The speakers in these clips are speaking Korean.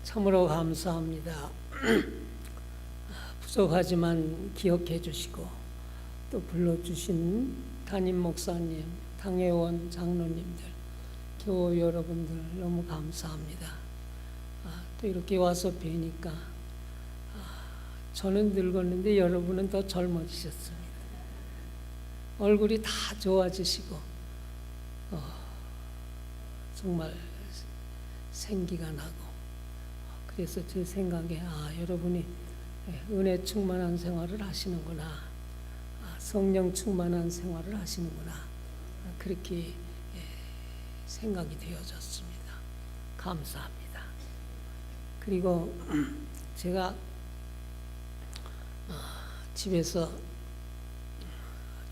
참으로 감사합니다. 부족하지만 기억해 주시고 또 불러주신 담임 목사님, 당회원 장로님들, 교우 여러분들 너무 감사합니다. 또 이렇게 와서 뵈니까 저는 늙었는데 여러분은 더 젊어지셨습니다. 얼굴이 다 좋아지시고 정말 생기가 나고, 그래서 제 생각에 여러분이 은혜 충만한 생활을 하시는구나, 성령 충만한 생활을 하시는구나, 그렇게 생각이 되어졌습니다. 감사합니다. 그리고 제가 집에서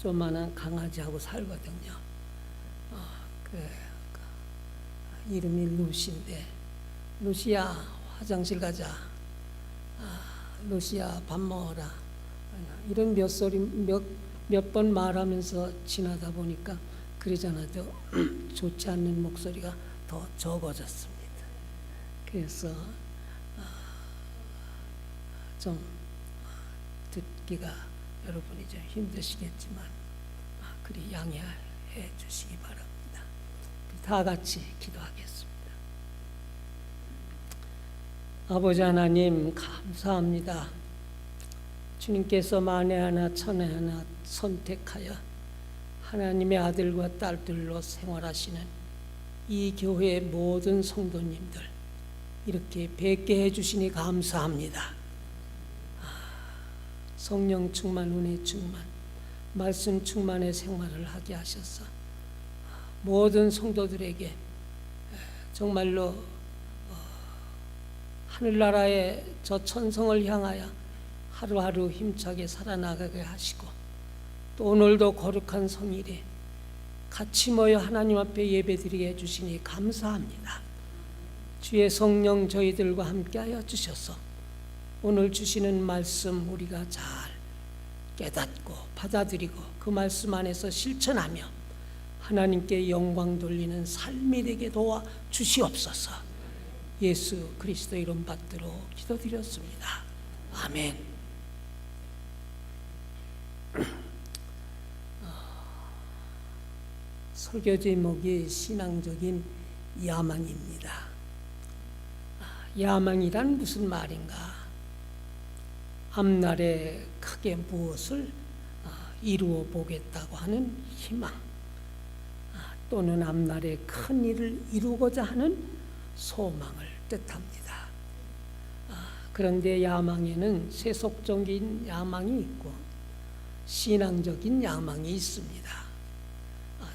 조그마한 강아지하고 살거든요. 이름이 루시인데, 루시야 화장실 가자, 루시야 밥 먹어라, 이런 몇 번 말하면서 지나다 보니까 그러잖아도 좋지 않는 목소리가 더 적어졌습니다. 그래서 좀 듣기가 여러분이 좀 힘드시겠지만 그리 양해해 주시기 바랍니다. 다 같이 기도하겠습니다. 아버지 하나님, 감사합니다. 주님께서 만에 하나 천에 하나 선택하여 하나님의 아들과 딸들로 생활하시는 이 교회의 모든 성도님들 이렇게 뵙게 해주시니 감사합니다. 성령 충만, 은혜 충만, 말씀 충만의 생활을 하게 하셔서 모든 성도들에게 정말로 하늘나라의 저 천성을 향하여 하루하루 힘차게 살아나가게 하시고, 또 오늘도 거룩한 성일에 같이 모여 하나님 앞에 예배드리게 해주시니 감사합니다. 주의 성령 저희들과 함께하여 주셔서 오늘 주시는 말씀 우리가 잘 깨닫고 받아들이고 그 말씀 안에서 실천하며 하나님께 영광 돌리는 삶이 되게 도와 주시옵소서. 예수 그리스도 이름 받들어 기도드렸습니다. 아멘. 설교 제목이 신앙적인 야망입니다. 야망이란 무슨 말인가? 앞날에 크게 무엇을 이루어 보겠다고 하는 희망, 또는 앞날에 큰 일을 이루고자 하는 소망을 뜻합니다. 그런데 야망에는 세속적인 야망이 있고 신앙적인 야망이 있습니다.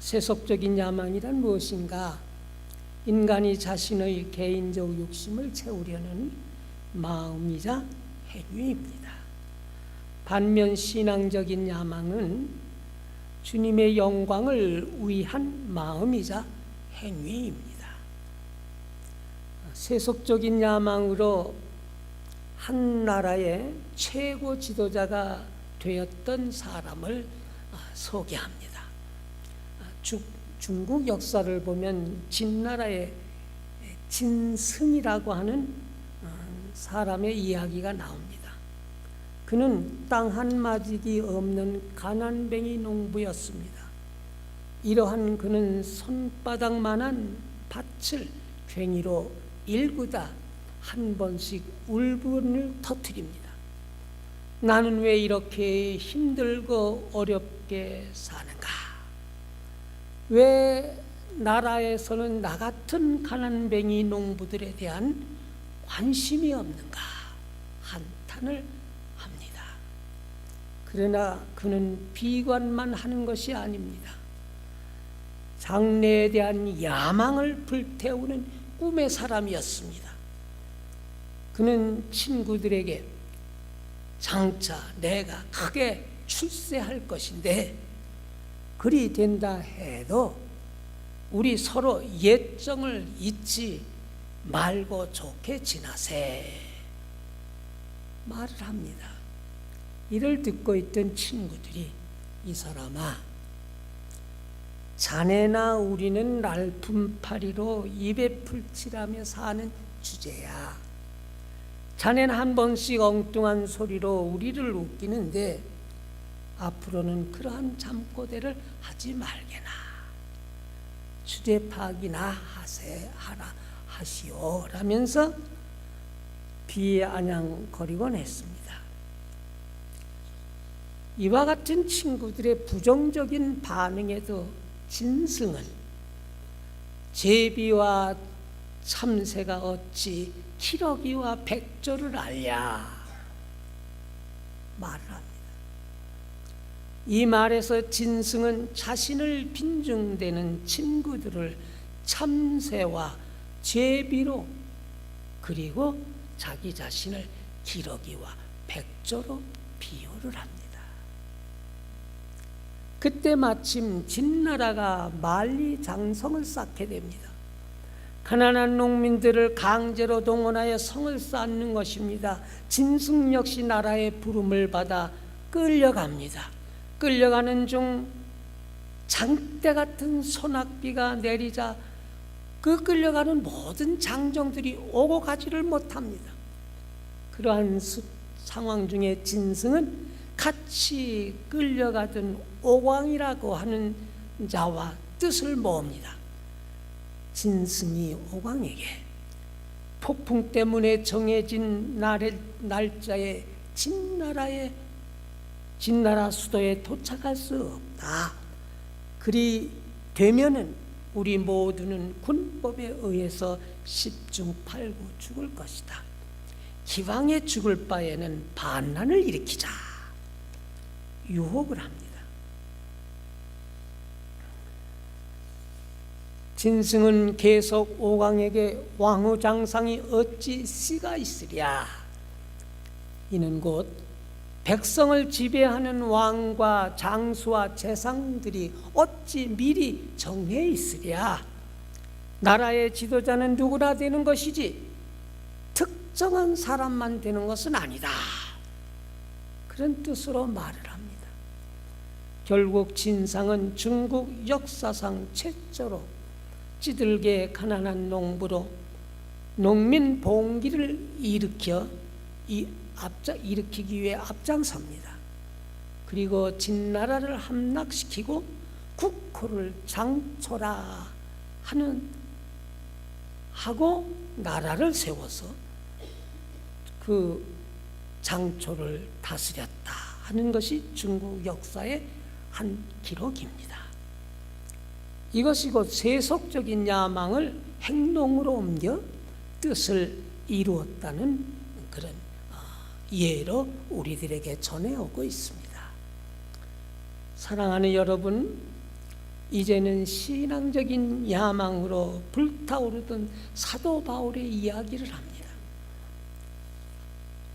세속적인 야망이란 무엇인가? 인간이 자신의 개인적 욕심을 채우려는 마음이자 행위입니다. 반면 신앙적인 야망은 주님의 영광을 위한 마음이자 행위입니다. 세속적인 야망으로 한 나라의 최고 지도자가 되었던 사람을 소개합니다. 중국 역사를 보면 진나라의 진승이라고 하는 사람의 이야기가 나옵니다. 그는 땅 한마디기 없는 가난뱅이 농부였습니다. 이러한 그는 손바닥만한 밭을 괭이로 일구다 한 번씩 울분을 터뜨립니다. 나는 왜 이렇게 힘들고 어렵게 사는가? 왜 나라에서는 나 같은 가난뱅이 농부들에 대한 관심이 없는가? 한탄을 합니다. 그러나 그는 비관만 하는 것이 아닙니다. 장래에 대한 야망을 불태우는 꿈의 사람이었습니다. 그는 친구들에게 장차 내가 크게 출세할 것인데 그리 된다 해도 우리 서로 예정을 잊지 말고 좋게 지나세 말을 합니다. 이를 듣고 있던 친구들이 이 사람아, 자네나 우리는 날품팔이로 입에 풀칠하며 사는 주제야. 자넨 한 번씩 엉뚱한 소리로 우리를 웃기는데 앞으로는 그러한 잠꼬대를 하지 말게나. 주제 파악이나 하시오 라면서 비아냥거리곤 했습니다. 이와 같은 친구들의 부정적인 반응에도 진승은 제비와 참새가 어찌 기러기와 백조를 알랴 말을 합니다. 이 말에서 진승은 자신을 빈증대는 친구들을 참새와 제비로, 그리고 자기 자신을 기러기와 백조로 비유를 합니다. 그때 마침 진나라가 만리장성을 쌓게 됩니다. 가난한 농민들을 강제로 동원하여 성을 쌓는 것입니다. 진승 역시 나라의 부름을 받아 끌려갑니다. 끌려가는 중 장대 같은 소낙비가 내리자 그 끌려가는 모든 장정들이 오고 가지를 못합니다. 그러한 상황 중에 진승은 같이 끌려가던 오광이라고 하는 자와 뜻을 모읍니다. 진승이 오광에게 폭풍 때문에 정해진 날짜에 진나라 수도에 도착할 수 없다. 그리 되면은 우리 모두는 군법에 의해서 10중 8구 죽을 것이다. 기왕에 죽을 바에는 반란을 일으키자 유혹을 합니다. 진승은 계속 오광에게 왕후장상이 어찌 씨가 있으랴. 이는 곧 백성을 지배하는 왕과 장수와 재상들이 어찌 미리 정해 있으랴. 나라의 지도자는 누구나 되는 것이지 특정한 사람만 되는 것은 아니다. 그런 뜻으로 말을 합니다. 결국 진상은 중국 역사상 최초로 찌들게 가난한 농부로 농민 봉기를 일으키기 위해 앞장섭니다. 그리고 진나라를 함락시키고 국호를 장초라 하고 나라를 세워서 그 장초를 다스렸다 하는 것이 중국 역사의 한 기록입니다. 이것이 곧 세속적인 야망을 행동으로 옮겨 뜻을 이루었다는 그런 예로 우리들에게 전해오고 있습니다. 사랑하는 여러분, 이제는 신앙적인 야망으로 불타오르던 사도 바울의 이야기를 합니다.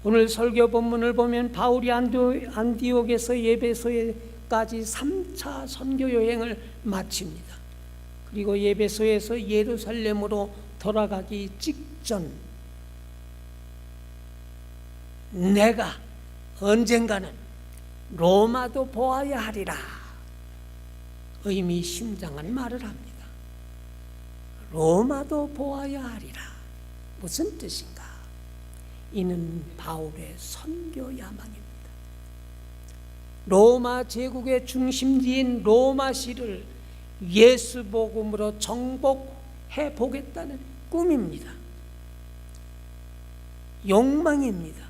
오늘 설교 본문을 보면 바울이 안디옥에서 예배소에까지 3차 선교 여행을 마칩니다. 그리고 예배소에서 예루살렘으로 돌아가기 직전 내가 언젠가는 로마도 보아야 하리라 의미심장한 말을 합니다. 로마도 보아야 하리라. 무슨 뜻인가? 이는 바울의 선교 야망입니다. 로마 제국의 중심지인 로마시를 예수 복음으로 정복해 보겠다는 꿈입니다. 욕망입니다.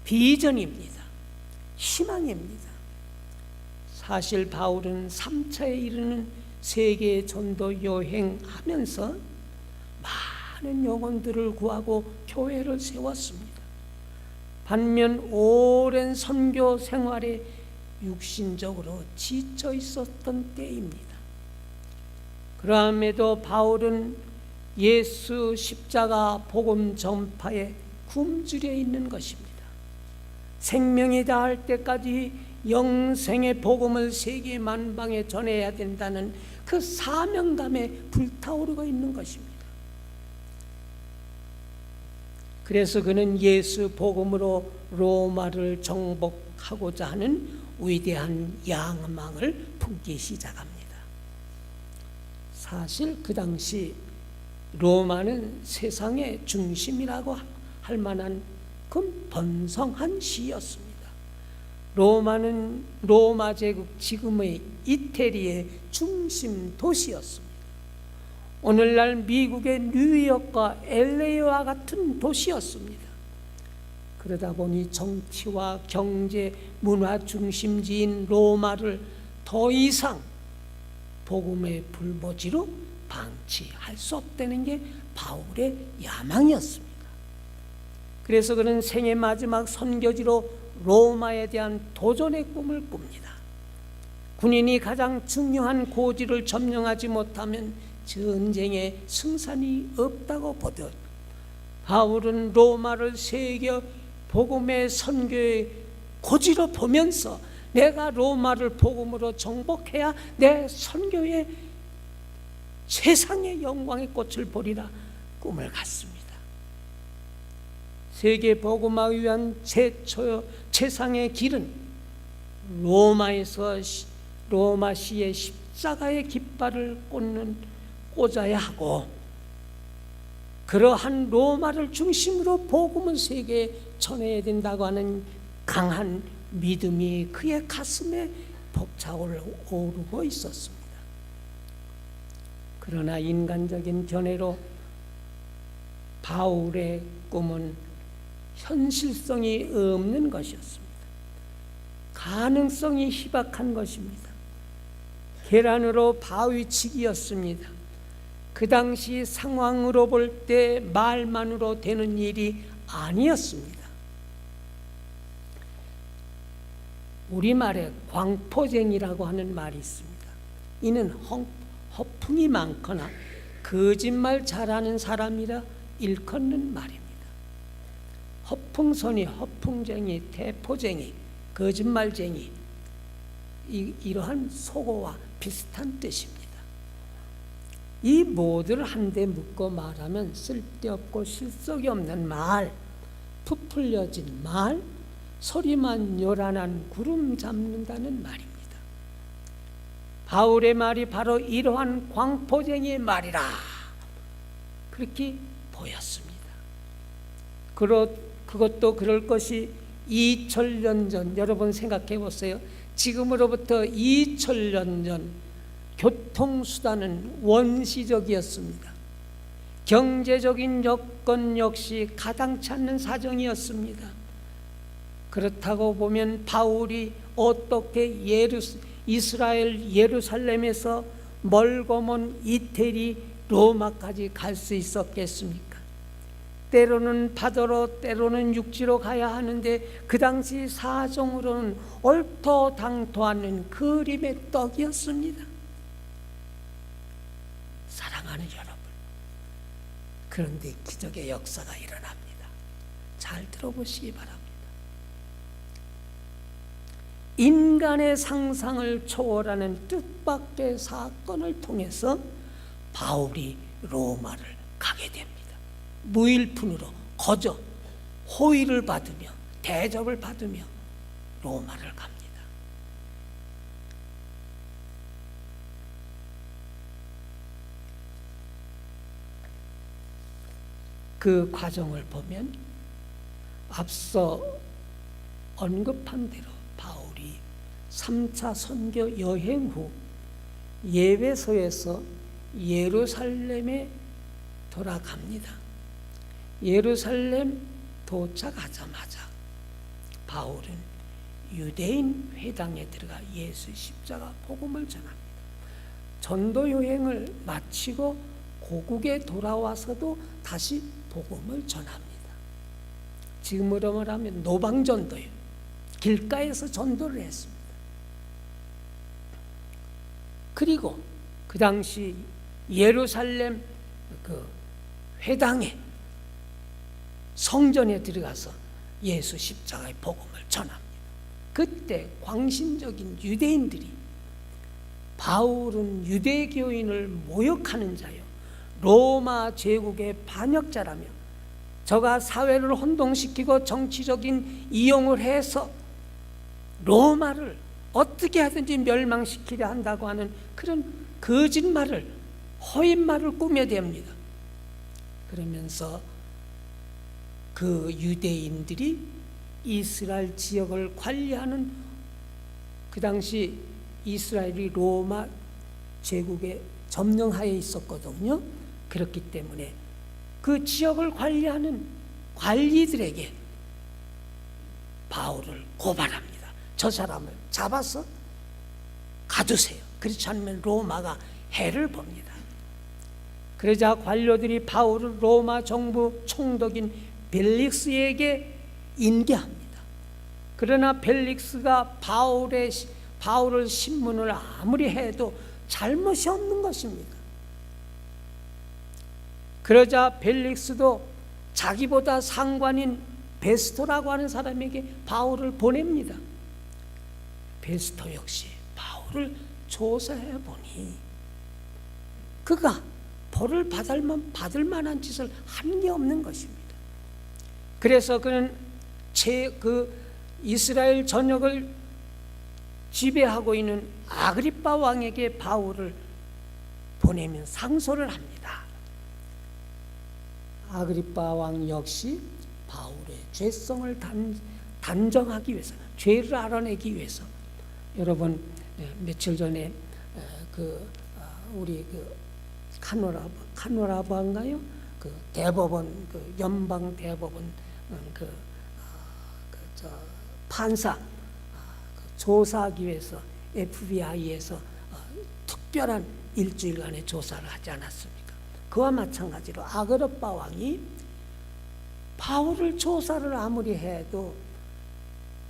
비전입니다. 희망입니다. 사실 바울은 3차에 이르는 세계 전도 여행하면서 많은 영혼들을 구하고 교회를 세웠습니다. 반면 오랜 선교 생활에 육신적으로 지쳐 있었던 때입니다. 그럼에도 바울은 예수 십자가 복음 전파에 굶주려 있는 것입니다. 생명이 다할 때까지 영생의 복음을 세계 만방에 전해야 된다는 그 사명감에 불타오르고 있는 것입니다. 그래서 그는 예수 복음으로 로마를 정복하고자 하는 위대한 야망을 품기 시작합니다. 사실 그 당시 로마는 세상의 중심이라고 할 할 만한 그 번성한 시였습니다. 로마는 로마 제국 지금의 이태리의 중심 도시였습니다. 오늘날 미국의 뉴욕과 LA와 같은 도시였습니다. 그러다 보니 정치와 경제, 문화 중심지인 로마를 더 이상 복음의 불모지로 방치할 수 없다는 게 바울의 야망이었습니다. 그래서 그는 생애 마지막 선교지로 로마에 대한 도전의 꿈을 꿉니다. 군인이 가장 중요한 고지를 점령하지 못하면 전쟁에 승산이 없다고 보듯 바울은 로마를 세계 복음의 선교의 고지로 보면서 내가 로마를 복음으로 정복해야 내 선교의 세상의 영광의 꽃을 보리라 꿈을 갖습니다. 세계 복음화를 위한 최상의 길은 로마시의 십자가의 깃발을 꽂아야 하고, 그러한 로마를 중심으로 복음을 세계에 전해야 된다고 하는 강한 믿음이 그의 가슴에 벅차오르고 있었습니다. 그러나 인간적인 견해로 바울의 꿈은 현실성이 없는 것이었습니다. 가능성이 희박한 것입니다. 계란으로 바위치기였습니다. 그 당시 상황으로 볼 때 말만으로 되는 일이 아니었습니다. 우리말에 광포쟁이라고 하는 말이 있습니다. 이는 허풍이 많거나 거짓말 잘하는 사람이라 일컫는 말입니다. 허풍선이 허풍쟁이, 대포쟁이, 거짓말쟁이, 이러한 속어와 비슷한 뜻입니다. 이 모두를 한데 묶어 말하면 쓸데없고 실속이 없는 말, 부풀려진 말, 소리만 요란한 구름 잡는다는 말입니다. 바울의 말이 바로 이러한 광포쟁이의 말이라 그렇게 보였습니다. 그것도 그럴 것이 2000년 전, 여러분 생각해 보세요. 지금으로부터 2000년 전 교통수단은 원시적이었습니다. 경제적인 여건 역시 가당치 않는 사정이었습니다. 그렇다고 보면 바울이 어떻게 이스라엘 예루살렘에서 멀고 먼 이태리 로마까지 갈 수 있었겠습니까? 때로는 바다로 때로는 육지로 가야 하는데 그 당시 사정으로는 얼토당토하는 그림의 떡이었습니다. 사랑하는 여러분, 그런데 기적의 역사가 일어납니다. 잘 들어보시기 바랍니다. 인간의 상상을 초월하는 뜻밖의 사건을 통해서 바울이 로마를 가게 됩니다. 무일푼으로 거저 호의를 받으며 대접을 받으며 로마를 갑니다. 그 과정을 보면 앞서 언급한 대로 바울이 3차 선교 여행 후 예배소에서 예루살렘에 돌아갑니다. 예루살렘 도착하자마자 바울은 유대인 회당에 들어가 예수 십자가 복음을 전합니다. 전도 여행을 마치고 고국에 돌아와서도 다시 복음을 전합니다. 지금으로 말하면 노방전도요. 길가에서 전도를 했습니다. 그리고 그 당시 예루살렘 그 회당에 성전에 들어가서 예수 십자가의 복음을 전합니다. 그때 광신적인 유대인들이 바울은 유대교인을 모욕하는 자요, 로마 제국의 반역자라며 저가 사회를 혼동시키고 정치적인 이용을 해서 로마를 어떻게 하든지 멸망시키려 한다고 하는 그런 거짓말을, 허위말을 꾸며댑니다. 그러면서 그 유대인들이 이스라엘 지역을 관리하는, 그 당시 이스라엘이 로마 제국의 점령하에 있었거든요. 그렇기 때문에 그 지역을 관리하는 관리들에게 바울을 고발합니다. 저 사람을 잡아서 가두세요. 그렇지 않으면 로마가 해를 봅니다. 그러자 관료들이 바울을 로마 정부 총독인 벨릭스에게 인계합니다. 그러나 벨릭스가 바울을 신문을 아무리 해도 잘못이 없는 것입니다. 그러자 벨릭스도 자기보다 상관인 베스토라고 하는 사람에게 바울을 보냅니다. 베스토 역시 바울을 조사해 보니 그가 벌을 받을 만한 짓을 한 게 없는 것입니다. 그래서 그는 이스라엘 전역을 지배하고 있는 아그리빠 왕에게 바울을 보내면 상소를 합니다. 아그리빠 왕 역시 바울의 죄성을 단정하기 위해서, 죄를 알아내기 위해서, 여러분 며칠 전에 우리 카노라바인가요? 그 대법원, 그 연방 대법원 판사 조사하기 위해서 FBI에서 특별한 일주일간의 조사를 하지 않았습니까? 그와 마찬가지로 아그리빠 왕이 바울을 조사를 아무리 해도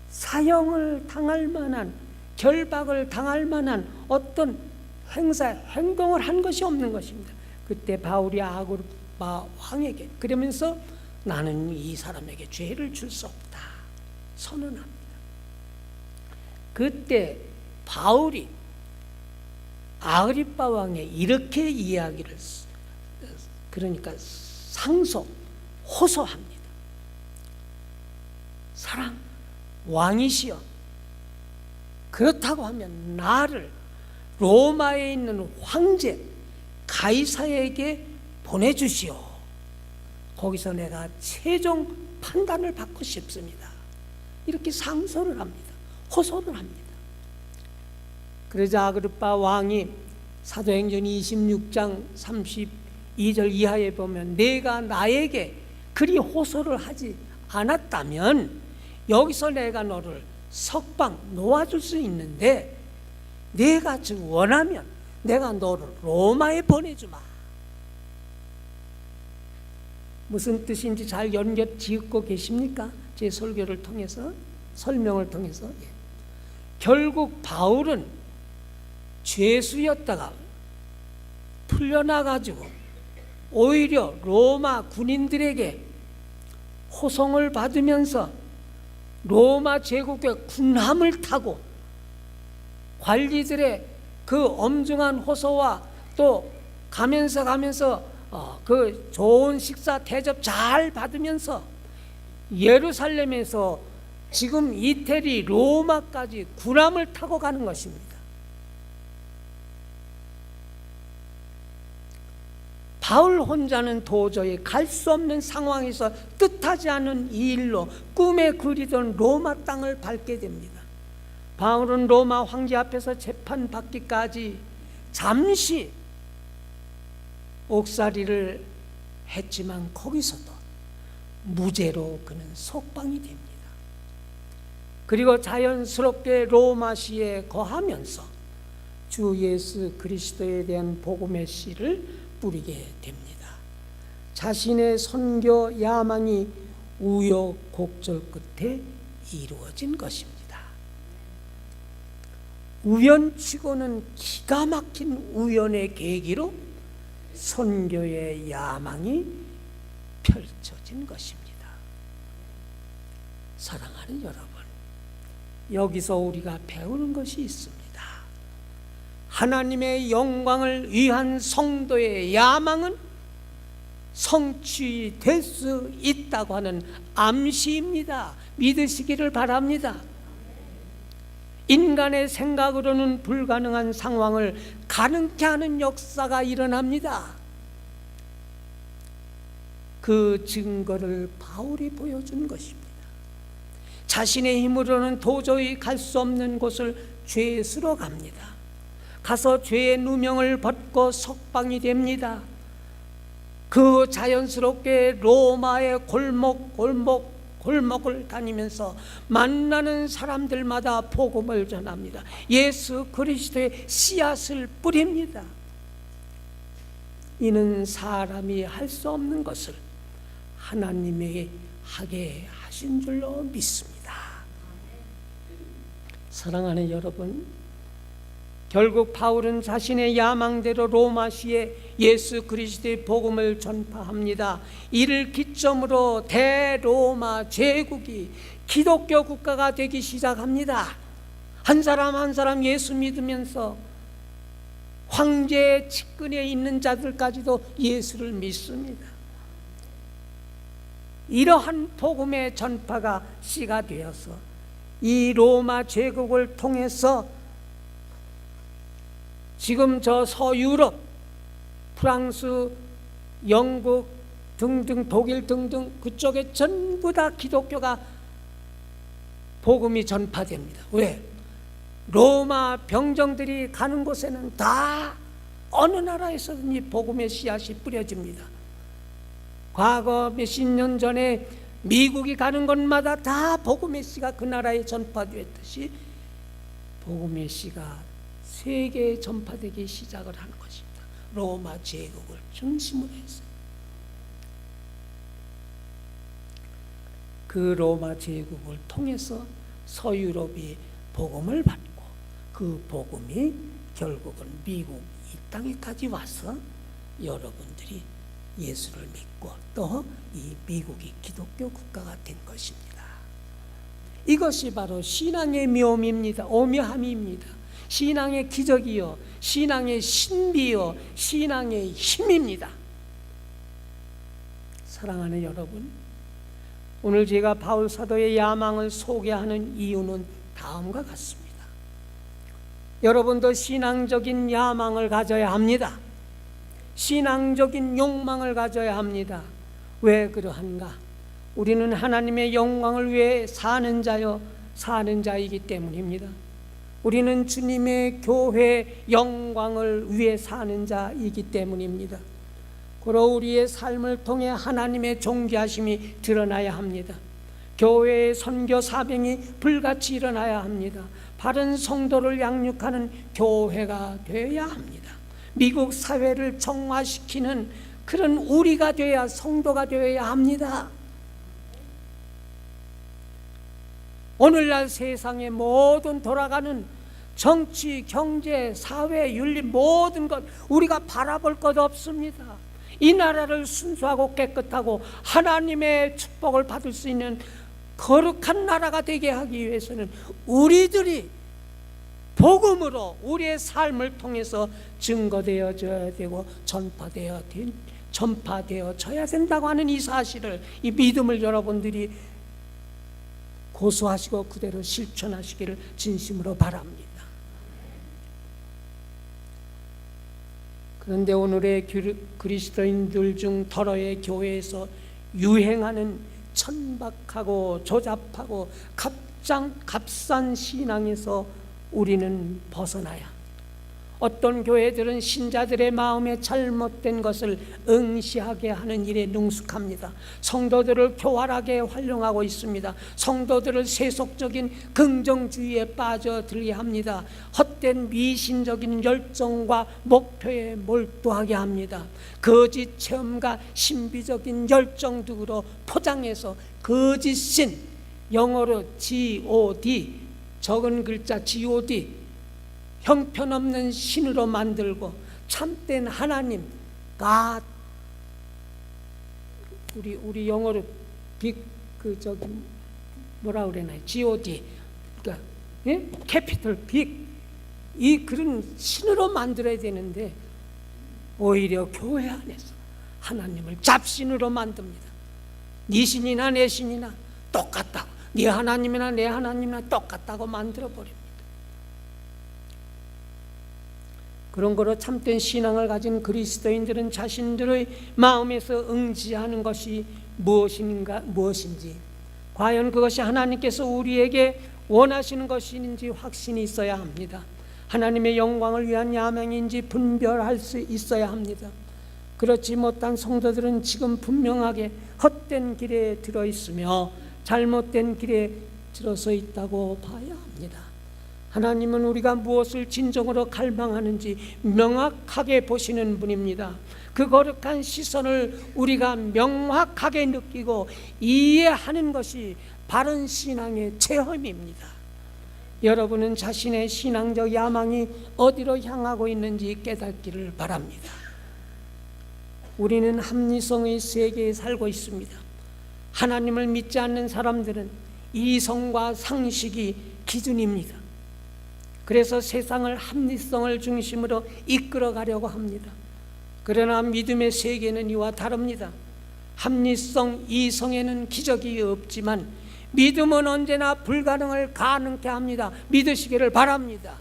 사형을 당할 만한, 결박을 당할 만한 어떤 행동을 한 것이 없는 것입니다. 그때 바울이 아그리빠 왕에게 그러면서 나는 이 사람에게 죄를 줄 수 없다 선언합니다. 그때 바울이 아그리빠 왕에 이렇게 이야기를, 그러니까 호소합니다. 사랑 왕이시여, 그렇다고 하면 나를 로마에 있는 황제 가이사에게 보내주시오. 거기서 내가 최종 판단을 받고 싶습니다. 이렇게 상소를 합니다. 호소를 합니다. 그러자 아그리빠 왕이 사도행전 26장 32절 이하에 보면 내가 나에게 그리 호소를 하지 않았다면 여기서 내가 너를 석방 놓아줄 수 있는데 내가 즉 원하면 내가 너를 로마에 보내주마. 무슨 뜻인지 잘 연결 지었고 계십니까? 제 설교를 통해서, 설명을 통해서. 결국 바울은 죄수였다가 풀려나가지고 오히려 로마 군인들에게 호송을 받으면서 로마 제국의 군함을 타고 관리들의 그 엄중한 호소와 또 가면서 그 좋은 식사 대접 잘 받으면서 예루살렘에서 지금 이태리 로마까지 군함을 타고 가는 것입니다. 바울 혼자는 도저히 갈 수 없는 상황에서 뜻하지 않은 이 일로 꿈에 그리던 로마 땅을 밟게 됩니다. 바울은 로마 황제 앞에서 재판받기까지 잠시 옥살이를 했지만 거기서도 무죄로 그는 속방이 됩니다. 그리고 자연스럽게 로마시에 거하면서 주 예수 그리스도에 대한 복음의 씨를 뿌리게 됩니다. 자신의 선교 야망이 우여곡절 끝에 이루어진 것입니다. 우연치고는 기가 막힌 우연의 계기로 선교의 야망이 펼쳐진 것입니다. 사랑하는 여러분, 여기서 우리가 배우는 것이 있습니다. 하나님의 영광을 위한 성도의 야망은 성취될 수 있다고 하는 암시입니다. 믿으시기를 바랍니다. 인간의 생각으로는 불가능한 상황을 가능케 하는 역사가 일어납니다. 그 증거를 바울이 보여준 것입니다. 자신의 힘으로는 도저히 갈 수 없는 곳을 죄수로 갑니다. 가서 죄의 누명을 벗고 석방이 됩니다. 그 자연스럽게 로마의 골목을 다니면서 만나는 사람들마다 복음을 전합니다. 예수 그리스도의 씨앗을 뿌립니다. 이는 사람이 할 수 없는 것을 하나님에게 하게 하신 줄로 믿습니다. 사랑하는 여러분, 결국 바울은 자신의 야망대로 로마시에 예수 그리스도의 복음을 전파합니다. 이를 기점으로 대로마 제국이 기독교 국가가 되기 시작합니다. 한 사람 한 사람 예수 믿으면서 황제의 측근에 있는 자들까지도 예수를 믿습니다. 이러한 복음의 전파가 씨가 되어서 이 로마 제국을 통해서 지금 저 서유럽, 프랑스, 영국 등등, 독일 등등 그쪽에 전부 다 기독교가 복음이 전파됩니다. 왜? 로마 병정들이 가는 곳에는 다 어느 나라에서든지 복음의 씨앗이 뿌려집니다. 과거 몇십 년 전에 미국이 가는 곳마다 다 복음의 씨가 그 나라에 전파되었듯이 복음의 씨가 세계에 전파되기 시작을 하는 것입니다. 로마 제국을 중심으로 해서. 그 로마 제국을 통해서 서유럽이 복음을 받고 그 복음이 결국은 미국 이 땅에까지 와서 여러분들이 예수를 믿고 또 이 미국이 기독교 국가가 된 것입니다. 이것이 바로 신앙의 묘미입니다. 오묘함입니다. 신앙의 기적이요, 신앙의 신비요, 신앙의 힘입니다. 사랑하는 여러분, 오늘 제가 바울 사도의 야망을 소개하는 이유는 다음과 같습니다. 여러분도 신앙적인 야망을 가져야 합니다. 신앙적인 욕망을 가져야 합니다. 왜 그러한가? 우리는 하나님의 영광을 위해 사는 자이기 때문입니다. 우리는 주님의 교회 영광을 위해 사는 자이기 때문입니다. 그러 우리의 삶을 통해 하나님의 존귀하심이 드러나야 합니다. 교회의 선교 사명이 불같이 일어나야 합니다. 바른 성도를 양육하는 교회가 되어야 합니다. 미국 사회를 정화시키는 그런 우리가 되어야, 성도가 되어야 합니다. 오늘날 세상의 모든 돌아가는 정치, 경제, 사회, 윤리 모든 것 우리가 바라볼 것 없습니다. 이 나라를 순수하고 깨끗하고 하나님의 축복을 받을 수 있는 거룩한 나라가 되게 하기 위해서는 우리들이 복음으로 우리의 삶을 통해서 증거되어져야 되고 전파되어져야 된다고 하는 이 사실을, 이 믿음을 여러분들이 고수하시고 그대로 실천하시기를 진심으로 바랍니다. 그런데 오늘의 그리스도인들 중 더러의 교회에서 유행하는 천박하고 조잡하고 값싼 신앙에서 우리는 벗어나야 합니다. 어떤 교회들은 신자들의 마음에 잘못된 것을 응시하게 하는 일에 능숙합니다. 성도들을 교활하게 활용하고 있습니다. 성도들을 세속적인 긍정주의에 빠져들게 합니다. 헛된 미신적인 열정과 목표에 몰두하게 합니다. 거짓 체험과 신비적인 열정 등으로 포장해서 거짓신, 영어로 God, 적은 글자 God, 형편없는 신으로 만들고 참된 하나님, God, 우리 영어로 뭐라 그러나요? God, 그러니까 캐피털 빅, 이 그런 신으로 만들어야 되는데 오히려 교회 안에서 하나님을 잡신으로 만듭니다. 네 신이나 내 신이나 똑같다고, 네 하나님이나 내 하나님이나 똑같다고 만들어 버립니다. 그런 거로 참된 신앙을 가진 그리스도인들은 자신들의 마음에서 응지하는 것이 무엇인지, 과연 그것이 하나님께서 우리에게 원하시는 것인지 확신이 있어야 합니다. 하나님의 영광을 위한 야망인지 분별할 수 있어야 합니다. 그렇지 못한 성도들은 지금 분명하게 헛된 길에 들어 있으며 잘못된 길에 들어서 있다고 봐야 합니다. 하나님은 우리가 무엇을 진정으로 갈망하는지 명확하게 보시는 분입니다. 그 거룩한 시선을 우리가 명확하게 느끼고 이해하는 것이 바른 신앙의 체험입니다. 여러분은 자신의 신앙적 야망이 어디로 향하고 있는지 깨닫기를 바랍니다. 우리는 합리성의 세계에 살고 있습니다. 하나님을 믿지 않는 사람들은 이성과 상식이 기준입니다. 그래서 세상을 합리성을 중심으로 이끌어 가려고 합니다. 그러나 믿음의 세계는 이와 다릅니다. 합리성, 이성에는 기적이 없지만 믿음은 언제나 불가능을 가능케 합니다. 믿으시기를 바랍니다.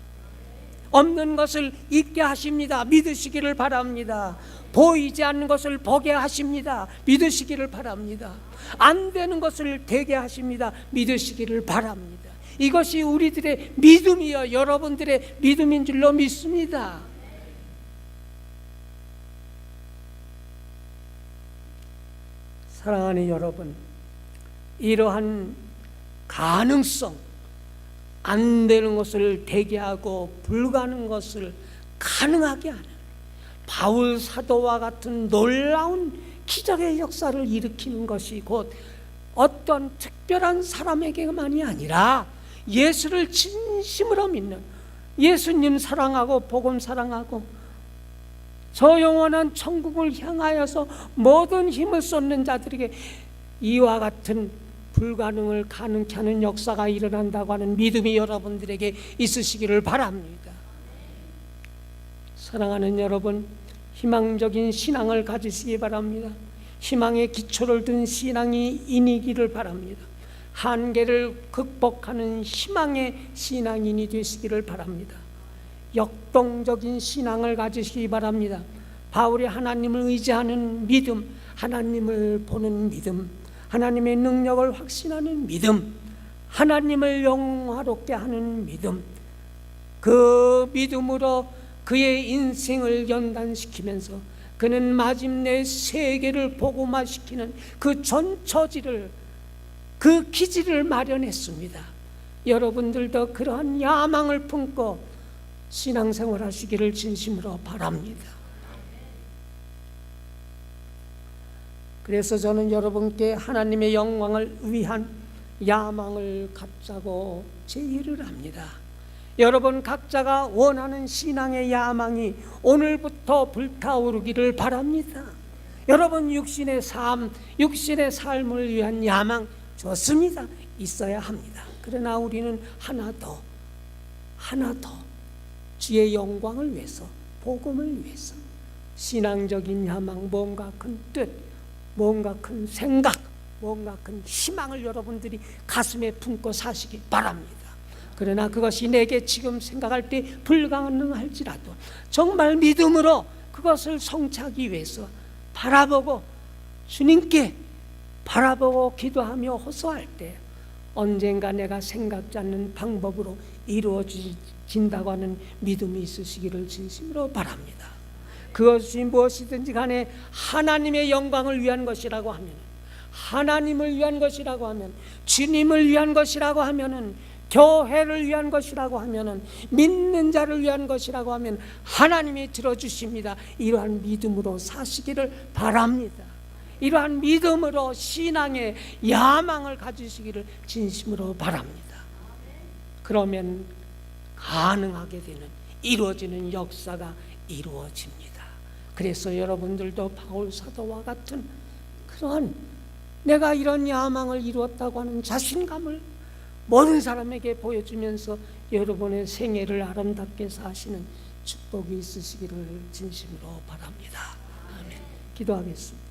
없는 것을 있게 하십니다. 믿으시기를 바랍니다. 보이지 않는 것을 보게 하십니다. 믿으시기를 바랍니다. 안 되는 것을 되게 하십니다. 믿으시기를 바랍니다. 이것이 우리들의 믿음이요, 여러분들의 믿음인 줄로 믿습니다. 사랑하는 여러분, 이러한 가능성, 안 되는 것을 되게 하고 불가능한 것을 가능하게 하는 바울 사도와 같은 놀라운 기적의 역사를 일으키는 것이 곧 어떤 특별한 사람에게만이 아니라 예수를 진심으로 믿는, 예수님 사랑하고 복음 사랑하고 저 영원한 천국을 향하여서 모든 힘을 쏟는 자들에게 이와 같은 불가능을 가능케 하는 역사가 일어난다고 하는 믿음이 여러분들에게 있으시기를 바랍니다. 사랑하는 여러분, 희망적인 신앙을 가지시기 바랍니다. 희망의 기초를 둔 신앙이 인이기를 바랍니다. 한계를 극복하는 희망의 신앙인이 되시기를 바랍니다. 역동적인 신앙을 가지시기 바랍니다. 바울이 하나님을 의지하는 믿음, 하나님을 보는 믿음, 하나님의 능력을 확신하는 믿음, 하나님을 영화롭게 하는 믿음, 그 믿음으로 그의 인생을 연단시키면서 그는 마침내 세계를 복음화시키는 그 전처지를, 그 기지를 마련했습니다. 여러분들도 그러한 야망을 품고 신앙생활 하시기를 진심으로 바랍니다. 그래서 저는 여러분께 하나님의 영광을 위한 야망을 갖자고 제의를 합니다. 여러분 각자가 원하는 신앙의 야망이 오늘부터 불타오르기를 바랍니다. 여러분 육신의 삶, 육신의 삶을 위한 야망 좋습니다. 있어야 합니다. 그러나 우리는 하나 더 주의 영광을 위해서, 복음을 위해서 신앙적인 야망, 뭔가 큰 뜻, 뭔가 큰 생각, 뭔가 큰 희망을 여러분들이 가슴에 품고 사시기 바랍니다. 그러나 그것이 내게 지금 생각할 때 불가능할지라도 정말 믿음으로 그것을 성취하기 위해서 바라보고 주님께 바라보고 기도하며 호소할 때 언젠가 내가 생각지 않는 방법으로 이루어진다고 하는 믿음이 있으시기를 진심으로 바랍니다. 그것이 무엇이든지 간에 하나님의 영광을 위한 것이라고 하면, 하나님을 위한 것이라고 하면, 주님을 위한 것이라고 하면은, 교회를 위한 것이라고 하면은, 믿는 자를 위한 것이라고 하면 하나님이 들어주십니다. 이러한 믿음으로 사시기를 바랍니다. 이러한 믿음으로 신앙의 야망을 가지시기를 진심으로 바랍니다. 그러면 가능하게 되는, 이루어지는 역사가 이루어집니다. 그래서 여러분들도 바울 사도와 같은 그러한 내가 이런 야망을 이루었다고 하는 자신감을 모든 사람에게 보여주면서 여러분의 생애를 아름답게 사시는 축복이 있으시기를 진심으로 바랍니다. 아멘. 기도하겠습니다.